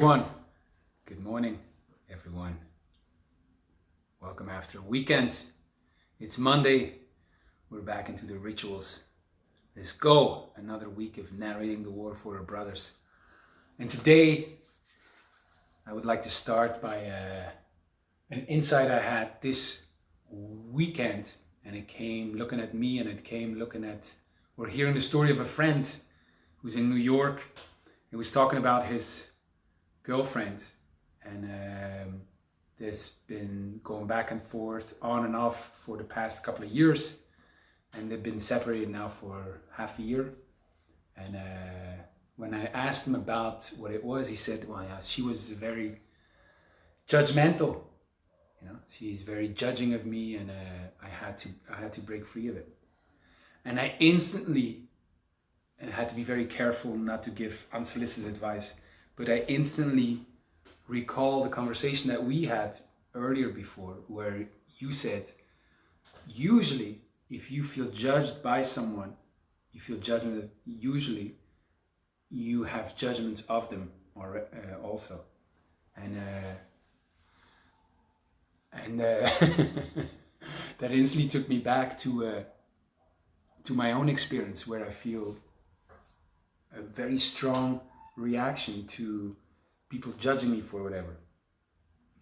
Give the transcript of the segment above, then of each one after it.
Everyone, good morning, everyone. Welcome after a weekend. It's Monday. We're back into the rituals. Let's go. Another week of narrating the war for our brothers. And today, I would like to start by an insight I had this weekend. And it came looking at me, and it came looking at, or hearing the story of a friend who's in New York. He was talking about his girlfriend, and there's been going back and forth on and off for the past couple of years, and they've been separated now for half a year. And when I asked him about what it was, he said, well, yeah, she was very judgmental, she's very judging of me, and I had to break free of it. And I instantly, and I had to be very careful not to give unsolicited advice, but I instantly recall the conversation that we had earlier before, where you said, usually if you feel judged by someone, you feel judgment, usually you have judgments of them also. And that instantly took me back to my own experience, where I feel a very strong reaction to people judging me for whatever.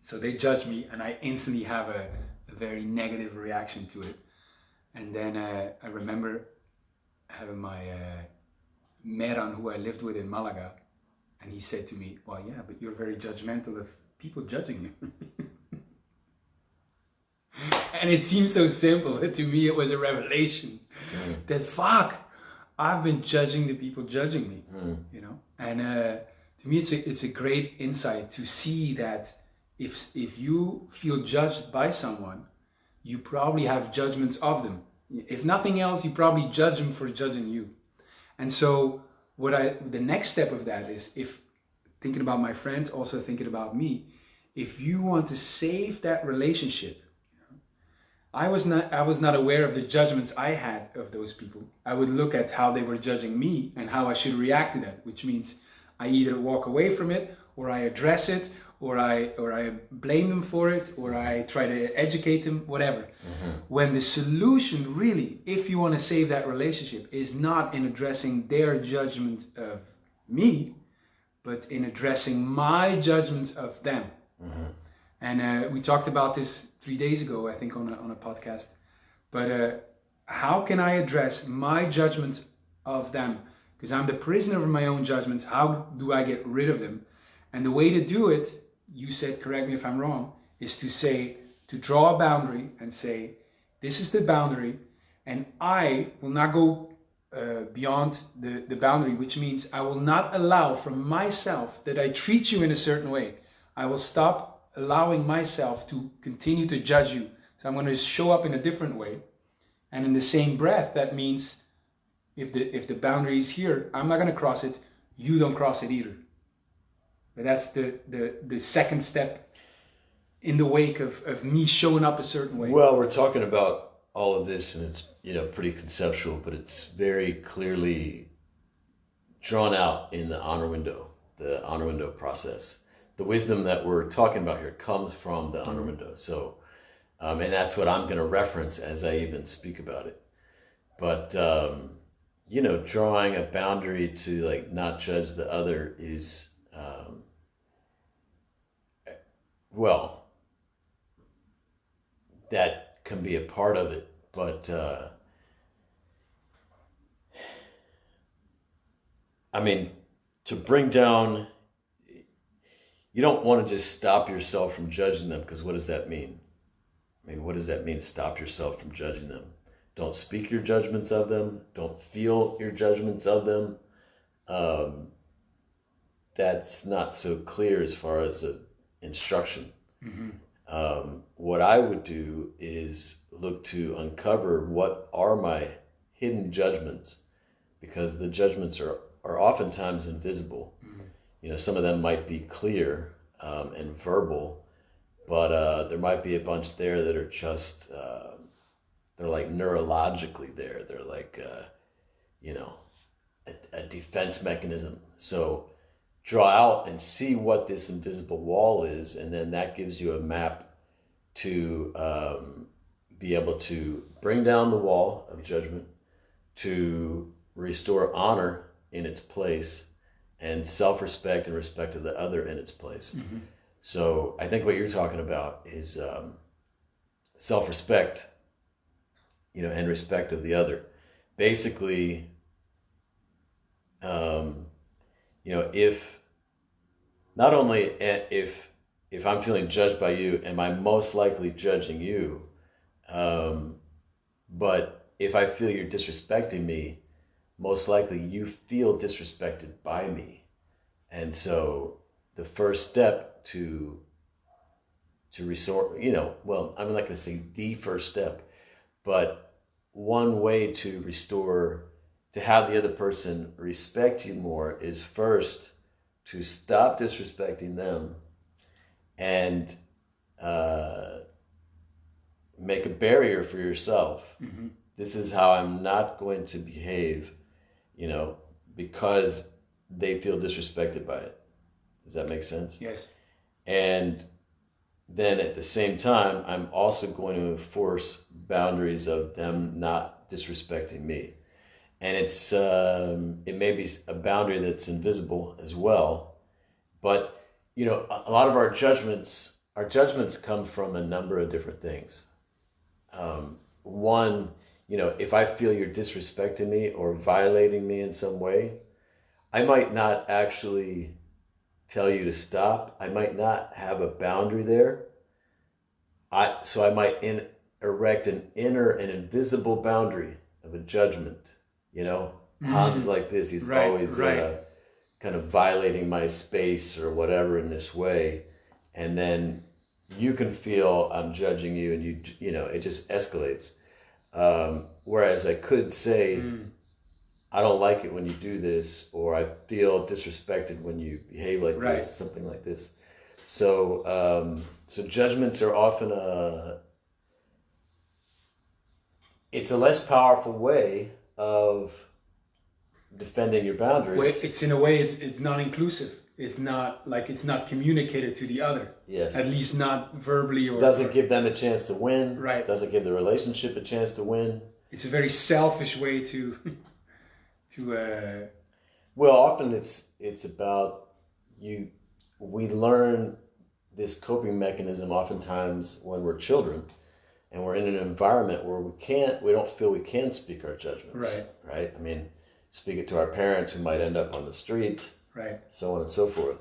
So they judge me, and I instantly have a very negative reaction to it. And then I remember having my Meran, who I lived with in Malaga, and he said to me, well, yeah, but you're very judgmental of people judging you. And it seems so simple, but to me it was a revelation that I've been judging the people judging me, And to me, it's a great insight to see that if you feel judged by someone, you probably have judgments of them. If nothing else, you probably judge them for judging you. And so the next step of that is, if thinking about my friend, also thinking about me, if you want to save that relationship, I was not aware of the judgments I had of those people. I would look at how they were judging me and how I should react to that, which means I either walk away from it, or I address it, or I blame them for it, or I try to educate them, whatever. Mm-hmm. When the solution really, if you want to save that relationship, is not in addressing their judgment of me, but in addressing my judgments of them. Mm-hmm. And we talked about this 3 days ago, I think, on a podcast. But how can I address my judgments of them? Because I'm the prisoner of my own judgments. How do I get rid of them? And the way to do it, you said, correct me if I'm wrong, is to draw a boundary and say, this is the boundary, and I will not go beyond the boundary, which means I will not allow from myself that I treat you in a certain way. I will stop allowing myself to continue to judge you. So I'm going to show up in a different way. And in the same breath, that means if the boundary is here, I'm not going to cross it. You don't cross it either. But that's the second step in the wake of me showing up a certain way. Well, we're talking about all of this, and it's pretty conceptual, but it's very clearly drawn out in the honor window process. The wisdom that we're talking about here comes from the honor window. So, and that's what I'm going to reference as I even speak about it. But, drawing a boundary to not judge the other is, that can be a part of it. But, to bring down, you don't want to just stop yourself from judging them, because what does that mean? What does that mean, stop yourself from judging them? Don't speak your judgments of them. Don't feel your judgments of them. That's not so clear as far as the instruction. Mm-hmm. What I would do is look to uncover what are my hidden judgments, because the judgments are oftentimes invisible. Some of them might be clear and verbal, but there might be a bunch there that are just, they're like neurologically there. They're like, a defense mechanism. So draw out and see what this invisible wall is, and then that gives you a map to be able to bring down the wall of judgment, to restore honor in its place, and self-respect and respect of the other in its place. Mm-hmm. So I think what you're talking about is self-respect, and respect of the other. Basically, if not only if I'm feeling judged by you, am I most likely judging you? But if I feel you're disrespecting me, most likely you feel disrespected by me. And so the first step to restore, well, I'm not going to say the first step, but one way to restore, to have the other person respect you more, is first to stop disrespecting them and make a barrier for yourself. Mm-hmm. This is how I'm not going to behave, because they feel disrespected by it. Does that make sense? Yes. And then at the same time, I'm also going to enforce boundaries of them not disrespecting me. And it's it may be a boundary that's invisible as well. But, a lot of our judgments come from a number of different things. One, if I feel you're disrespecting me or violating me in some way, I might not actually tell you to stop. I might not have a boundary there. So I might erect an invisible boundary of a judgment. Hans is like this. He's always kind of violating my space or whatever in this way. And then you can feel I'm judging you, and it just escalates. Whereas I could say, I don't like it when you do this, or I feel disrespected when you behave like this, something like this. So, judgments are often it's a less powerful way of defending your boundaries. It's in a way, it's non-inclusive. It's not communicated to the other. Yes. At least not verbally or... Doesn't give them a chance to win. Right. Doesn't give the relationship a chance to win. It's a very selfish way to Well, often it's about we learn this coping mechanism oftentimes when we're children, and we're in an environment where we don't feel we can speak our judgments. Right. I mean, speak it to our parents who might end up on the street. Right. So on and so forth.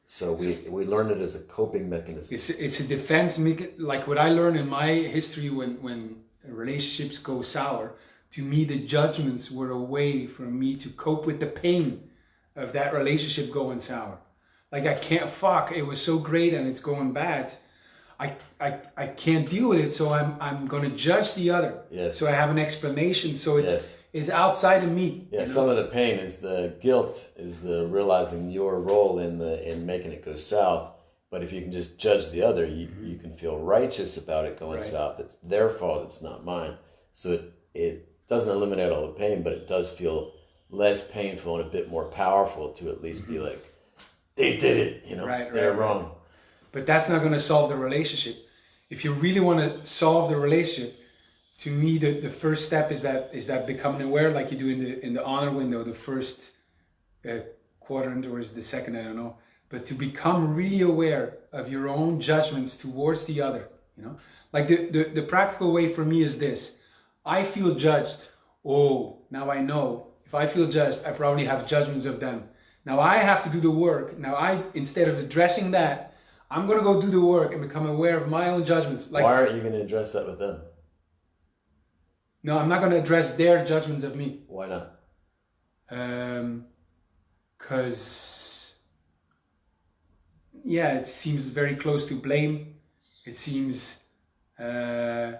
So we learn it as a coping mechanism. It's a defense mechanism. Like what I learned in my history when relationships go sour, to me the judgments were a way for me to cope with the pain of that relationship going sour. Like it was so great and it's going bad. I can't deal with it, so I'm gonna judge the other. Yes. So I have an explanation. So it's outside of me. Yeah, some of the pain is the guilt, is the realizing your role in making it go south. But if you can just judge the other, you can feel righteous about it going south. It's their fault, it's not mine. So it doesn't eliminate all the pain, but it does feel less painful and a bit more powerful to at least be like, they did it, they're wrong. But that's not going to solve the relationship. If you really want to solve the relationship, to me, the first step is that becoming aware, like you do in the honor window, the first quadrant, or is the second, I don't know. But to become really aware of your own judgments towards the other, like the practical way for me is this: I feel judged. Oh, now I know. If I feel judged, I probably have judgments of them. Now I have to do the work. Now instead of addressing that, I'm going to go do the work and become aware of my own judgments. Like, why aren't you going to address that with them? No, I'm not going to address their judgments of me. Why not? Because, it seems very close to blame. It seems... it's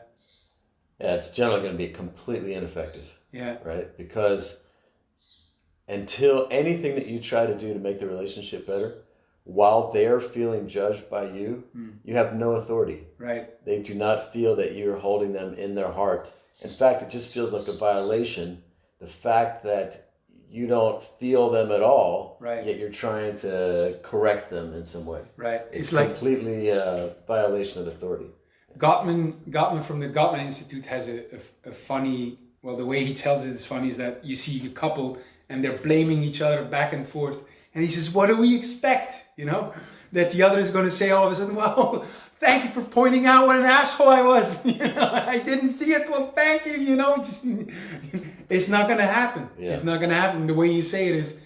generally going to be completely ineffective. Yeah. Right? Because until anything that you try to do to make the relationship better, while they're feeling judged by you, you have no authority. Right. They do not feel that you're holding them in their heart. In fact, it just feels like a violation. The fact that you don't feel them at all, right? Yet you're trying to correct them in some way, right? It's like completely a violation of authority. Gottman from the Gottman Institute has a funny, well, the way he tells it is funny, is that you see a couple and they're blaming each other back and forth, and he says, what do we expect, that the other is going to say all of a sudden, well, thank you for pointing out what an asshole I was, I didn't see it, well, thank you, just, it's not going to happen. Yeah. It's not going to happen. The way you say it is,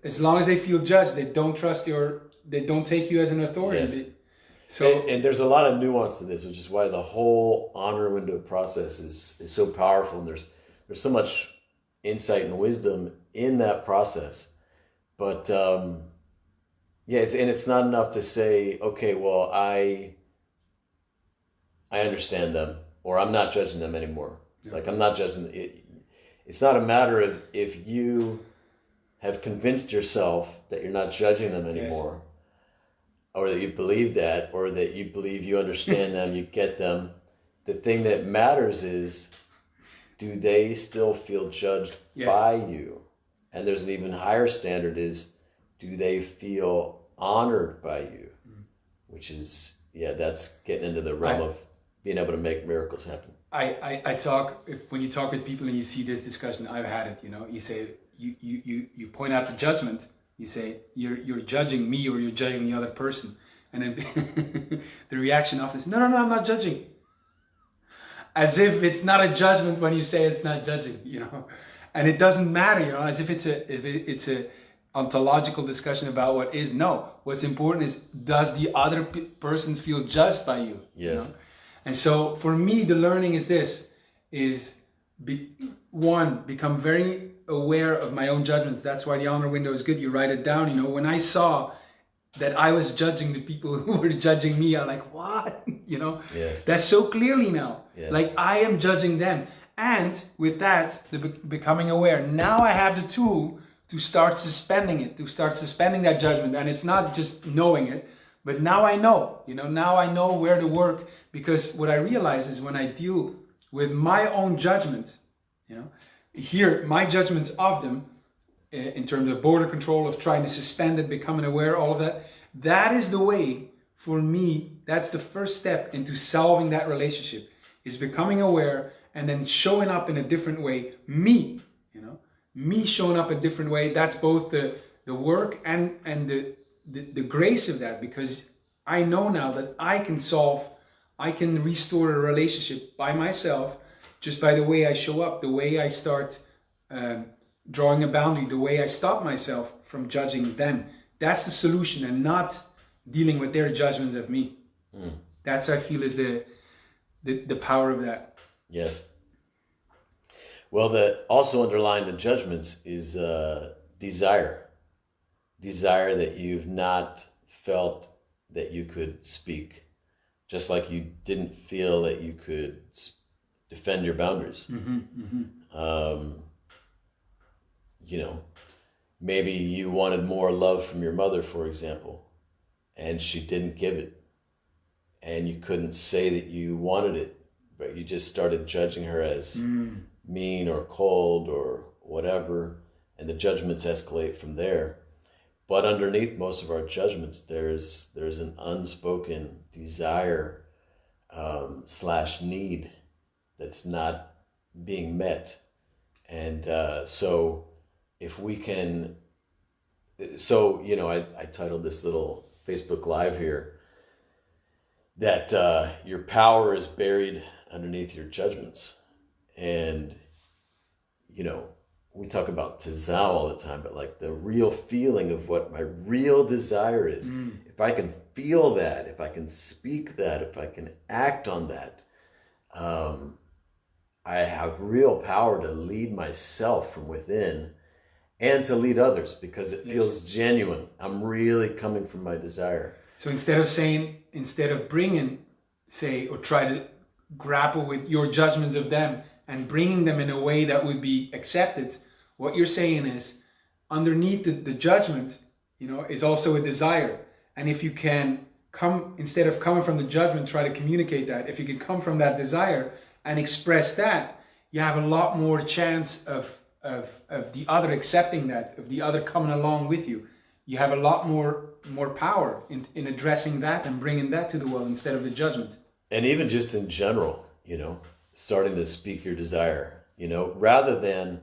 as long as they feel judged, they don't trust they don't take you as an authority. Yes. And there's a lot of nuance to this, which is why the whole honor window process is so powerful, and there's so much insight and wisdom in that process. But it's not enough to say, okay, well, I understand them, or I'm not judging them anymore. Yeah. Like, I'm not judging it. It's not a matter of if you have convinced yourself that you're not judging them anymore. Yes. Or that you believe that, or that you believe you understand them, you get them. The thing that matters is, do they still feel judged by you? And there's an even higher standard is, do they feel honored by you? Which is, that's getting into the realm of being able to make miracles happen. I talk, when you talk with people and you see this discussion, I've had it, you say, you point out the judgment. You say, you're judging me, or you're judging the other person. And then the reaction often is, no, I'm not judging. As if it's not a judgment when you say it's not judging, And it doesn't matter, as if it's a ontological discussion about what is. No, what's important is, does the other person feel judged by you? Yes. And so for me, the learning is this, become very aware of my own judgments. That's why the honor window is good. You write it down. When I saw that I was judging the people who were judging me, I'm like, what? Yes. That's so clearly now. Yes. Like, I am judging them. And with that, becoming aware, now I have the tool to start suspending it, to start suspending that judgment. And it's not just knowing it, but now I know, now I know where to work. Because what I realize is, when I deal with my own judgments, here, my judgments of them, in terms of border control, of trying to suspend it, becoming aware, all of that, that is the way, for me, that's the first step into solving that relationship, is becoming aware and then showing up in a different way. Me showing up a different way. That's both the work and the grace of that, because I know now that I can restore a relationship by myself, just by the way I show up, the way I start drawing a boundary, the way I stop myself from judging them. That's the solution, and not dealing with their judgments of me. That's, I feel, is the power of that. Yes. Well, also underlying the judgments is desire. Desire that you've not felt that you could speak, just like you didn't feel that you could defend your boundaries. Maybe you wanted more love from your mother, for example, and she didn't give it, and you couldn't say that you wanted it, but you just started judging her as mean or cold or whatever, and the judgments escalate from there. But underneath most of our judgments, there's an unspoken desire / need that's not being met. And so if we can, I titled this little Facebook Live here that your power is buried underneath your judgments. And, we talk about tezao all the time, but like the real feeling of what my real desire is, if I can feel that, if I can speak that, if I can act on that, I have real power to lead myself from within and to lead others, because it feels genuine. I'm really coming from my desire. So instead of bringing, or try to grapple with your judgments of them and bringing them in a way that would be accepted, what you're saying is, underneath the judgment, is also a desire. And if you can instead of coming from the judgment, try to communicate that. If you can come from that desire and express that, you have a lot more chance of of the other accepting that, of the other coming along with you, you have a lot more power in addressing that and bringing that to the world instead of the judgment. And even just in general, starting to speak your desire, rather than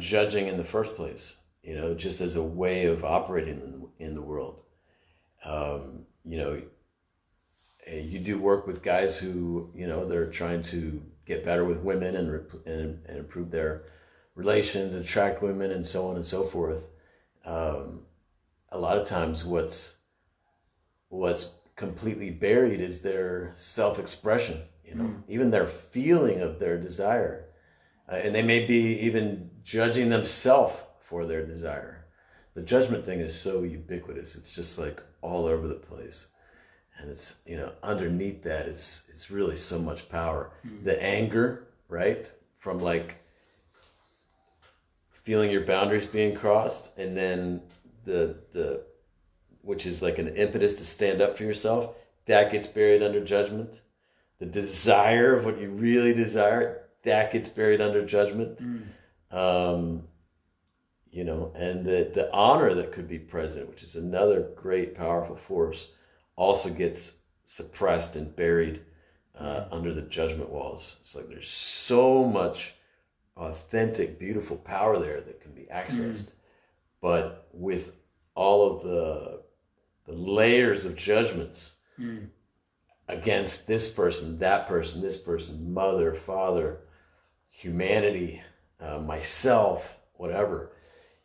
judging in the first place, just as a way of operating in the world. You do work with guys who, they're trying to get better with women and improve their relations, attract women, and so on and so forth. A lot of times what's completely buried is their self-expression, even their feeling of their desire. And they may be even judging themselves for their desire. The judgment thing is so ubiquitous. It's just like all over the place. And it's, underneath that is really so much power. The anger, right? From like feeling your boundaries being crossed, and then the which is like an impetus to stand up for yourself, that gets buried under judgment. The desire of what you really desire, that gets buried under judgment. And the honor that could be present, which is another great, powerful force, also gets suppressed and buried under the judgment walls. It's like there's so much authentic, beautiful power there that can be accessed. But with all of the layers of judgments against this person, that person, this person, mother, father, humanity, myself, whatever,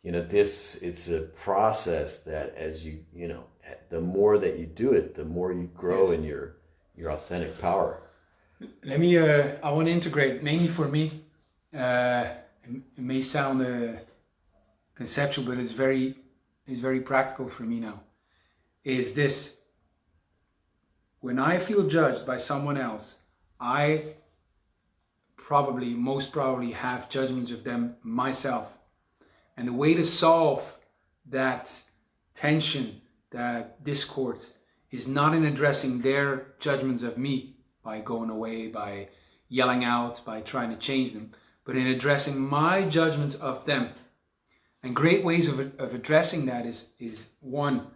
it's a process that as the more that you do it, the more you grow in your authentic power. Let me, I want to integrate, mainly for me, it may sound conceptual, but it's very practical for me now, is this: when I feel judged by someone else, I most probably have judgments of them myself. And the way to solve that tension, that discord, is not in addressing their judgments of me by going away, by yelling out, by trying to change them, but in addressing my judgments of them. And great ways of addressing that is one,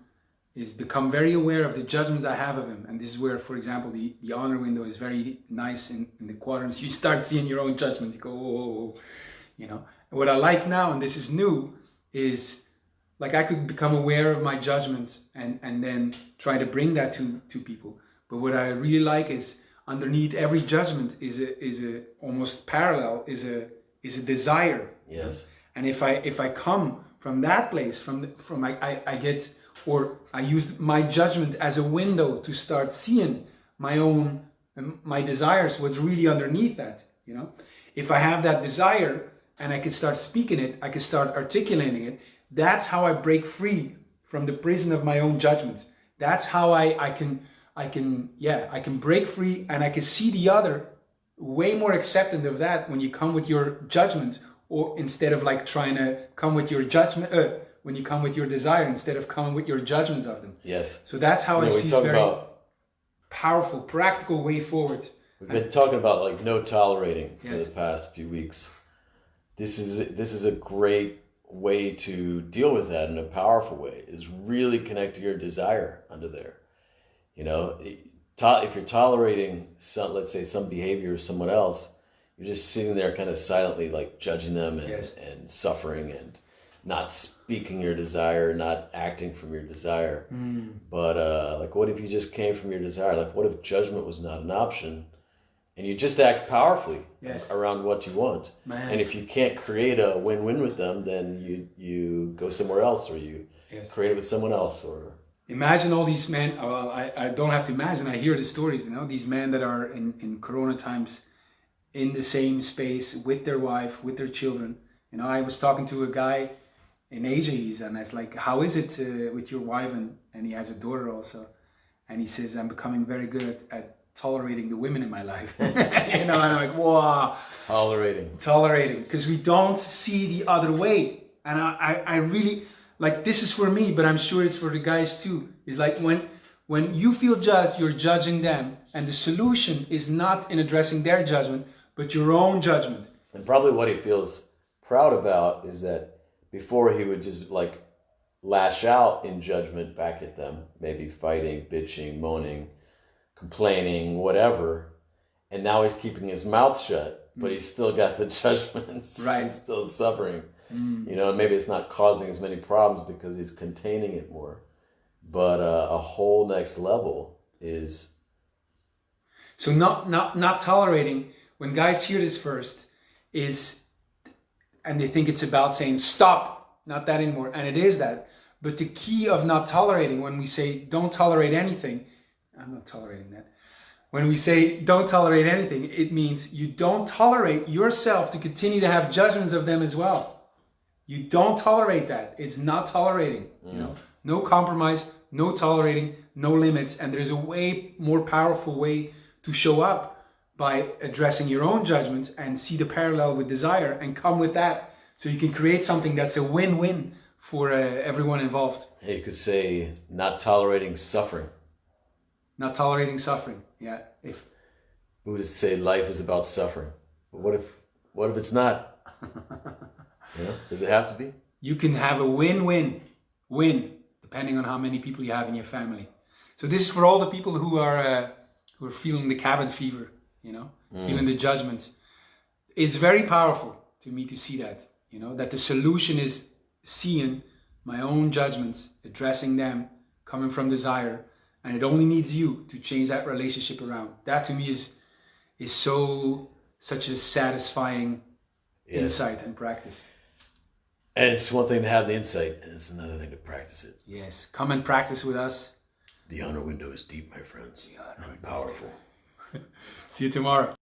is become very aware of the judgment I have of him. And this is where, for example, the honor window is very nice in the quadrants. You start seeing your own judgment. You go, oh, And what I like now, and this is new, is like I could become aware of my judgments and then try to bring that to people. But what I really like is underneath every judgment is a almost parallel, is a desire. Yes. And if I come from that place, I get, or I use my judgment as a window to start seeing my desires, what's really underneath that, If I have that desire and I can start speaking it, I can start articulating it, that's how I break free from the prison of my own judgments. That's how I can break free, and I can see the other way more acceptant of that when you come with your judgment, or instead of like trying to come with your judgment, when you come with your desire instead of coming with your judgments of them. Yes. So that's how I see a very powerful, practical way forward. We've been talking about like no tolerating for the past few weeks. This is a great way to deal with that in a powerful way, is really connect to your desire under there. If you're tolerating let's say some behavior of someone else, you're just sitting there kind of silently like judging them and suffering and not speaking your desire, not acting from your desire. But like what if you just came from your desire? Like what if judgment was not an option and you just act powerfully around what you want? And if you can't create a win-win with them, then you go somewhere else, or you create it with someone else. Or imagine all these men. Well, I don't have to imagine. I hear the stories. These men that are in Corona times in the same space with their wife, with their children. I was talking to a guy in Asia, and I was like, "How is it with your wife?" And he has a daughter also, and he says, "I'm becoming very good at tolerating the women in my life." And I'm like, wow. Tolerating, because we don't see the other way. And I really, like, this is for me, but I'm sure it's for the guys too. It's like when you feel judged, you're judging them. And the solution is not in addressing their judgment, but your own judgment. And probably what he feels proud about is that before he would just like lash out in judgment back at them, maybe fighting, bitching, moaning, complaining, whatever. And now he's keeping his mouth shut, but he's still got the judgments. Right. He's still suffering. You know, maybe it's not causing as many problems because he's containing it more. But a whole next level is... So not tolerating, when guys hear this first, is, and they think it's about saying, stop, not that anymore. And it is that. But the key of not tolerating, when we say don't tolerate anything, I'm not tolerating that. When we say don't tolerate anything, it means you don't tolerate yourself to continue to have judgments of them as well. You don't tolerate that. It's not tolerating. You know, no compromise, no tolerating, no limits. And there's a way more powerful way to show up by addressing your own judgments and see the parallel with desire and come with that, so you can create something that's a win-win for everyone involved. Hey, you could say not tolerating suffering. Not tolerating suffering. Yeah. If Buddhists say life is about suffering. But what if it's not? You know, does it have to be? you can have a win-win, depending on how many people you have in your family. So this is for all the people who are feeling the cabin fever, you know, feeling the judgment. It's very powerful to me to see that, you know, that the solution is seeing my own judgments, addressing them, coming from desire, and it only needs you to change that relationship around. That to me is such a satisfying insight and practice. And it's one thing to have the insight, and it's another thing to practice it. Yes, come and practice with us. The honor window is deep, my friends. And powerful. See you tomorrow.